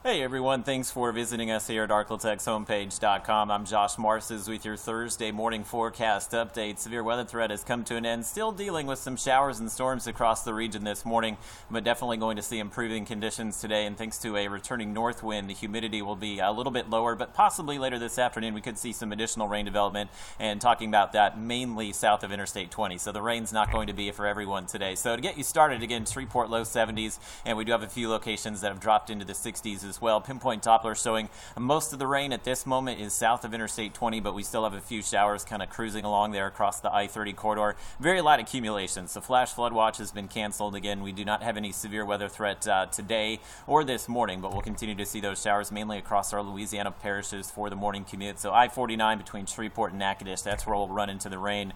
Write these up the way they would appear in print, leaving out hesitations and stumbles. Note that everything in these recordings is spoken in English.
Hey everyone, thanks for visiting us here at ArklateXHomepage.com. I'm Josh Marces with your Thursday morning forecast update. Severe weather threat has come to an end. Still dealing with some showers and storms across the region this morning, but definitely going to see improving conditions today. And thanks to a returning north wind, the humidity will be a little bit lower, but possibly later this afternoon we could see some additional rain development. And talking about that, mainly south of Interstate 20. So the rain's not going to be for everyone today. So to get you started, again, Shreveport low 70s, and we do have a few locations that have dropped into the 60s as well. Pinpoint Doppler showing most of the rain at this moment is south of Interstate 20, but we still have a few showers kind of cruising along there across the I-30 corridor. Very light accumulation, so flash flood watch has been canceled. Again, we do not have any severe weather threat today or this morning, but we'll continue to see those showers mainly across our Louisiana parishes for the morning commute. So I-49 between Shreveport and Natchitoches, that's where we'll run into the rain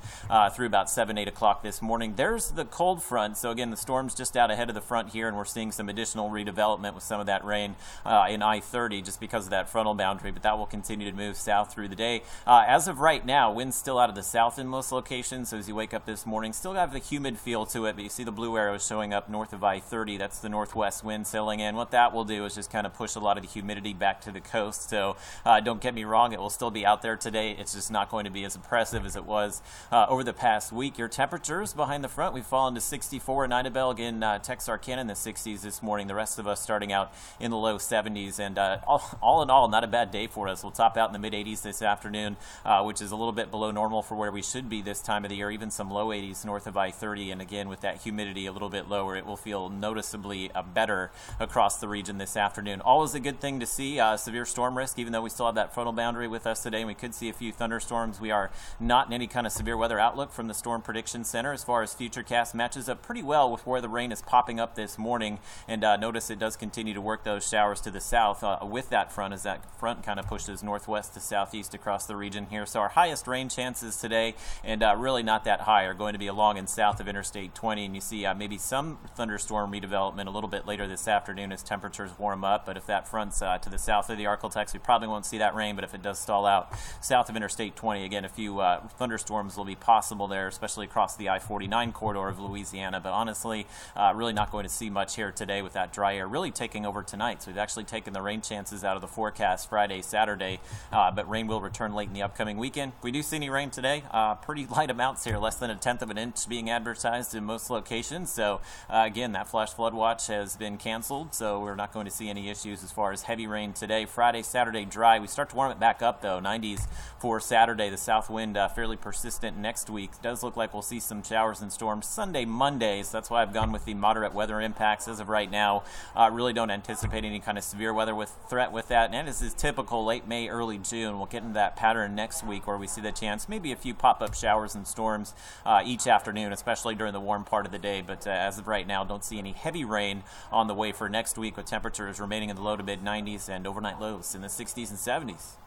through about 7, 8 o'clock this morning. There's the cold front, so again, the storm's just out ahead of the front here, and we're seeing some additional redevelopment with some of that rain in I-30 just because of that frontal boundary, but that will continue to move south through the day. As of right now, wind's still out of the south in most locations, so as you wake up this morning, still have the humid feel to it, but you see the blue arrows showing up north of I-30. That's the northwest wind sailing in. What that will do is just kind of push a lot of the humidity back to the coast, so don't get me wrong, it will still be out there today. It's just not going to be as oppressive as it was over the past week. Your temperatures behind the front, we've fallen to 64 in Idabel, again, Texarkana in the 60s this morning, the rest of us starting out in the low 70s. And all in all, not a bad day for us. We'll top out in the mid-80s this afternoon, which is a little bit below normal for where we should be this time of the year, even some low 80s north of I-30. And again, with that humidity a little bit lower, it will feel noticeably better across the region this afternoon. Always a good thing to see. Severe storm risk, even though we still have that frontal boundary with us today, and we could see a few thunderstorms. We are not in any kind of severe weather outlook from the Storm Prediction Center. As far as Futurecast, matches up pretty well with where the rain is popping up this morning. And notice it does continue to work those showers to the south with that front, as that front kind of pushes northwest to southeast across the region here. So our highest rain chances today, and really not that high, are going to be along and south of Interstate 20, and you see maybe some thunderstorm redevelopment a little bit later this afternoon as temperatures warm up. But if that front's to the south of the Arklatex, we probably won't see that rain, but if it does stall out south of Interstate 20, again, a few thunderstorms will be possible there, especially across the I-49 corridor of Louisiana. But honestly, really not going to see much here today with that dry air really taking over tonight. So we've actually taken the rain chances out of the forecast Friday, Saturday, but rain will return late in the upcoming weekend. If we do see any rain today, pretty light amounts here, less than 1/10 of an inch being advertised in most locations. So again, that flash flood watch has been canceled, so we're not going to see any issues as far as heavy rain today. Friday, Saturday, dry. We start to warm it back up though, 90s for Saturday. The south wind fairly persistent next week. Does look like we'll see some showers and storms Sunday, Monday, so that's why I've gone with the moderate weather impacts as of right now. Really don't anticipate any kind of severe weather threat with that, and this is typical late May, early June. We'll get into that pattern next week where we see the chance, maybe a few pop-up showers and storms each afternoon, especially during the warm part of the day. But as of right now, don't see any heavy rain on the way for next week, with temperatures remaining in the low to mid 90s and overnight lows in the 60s and 70s.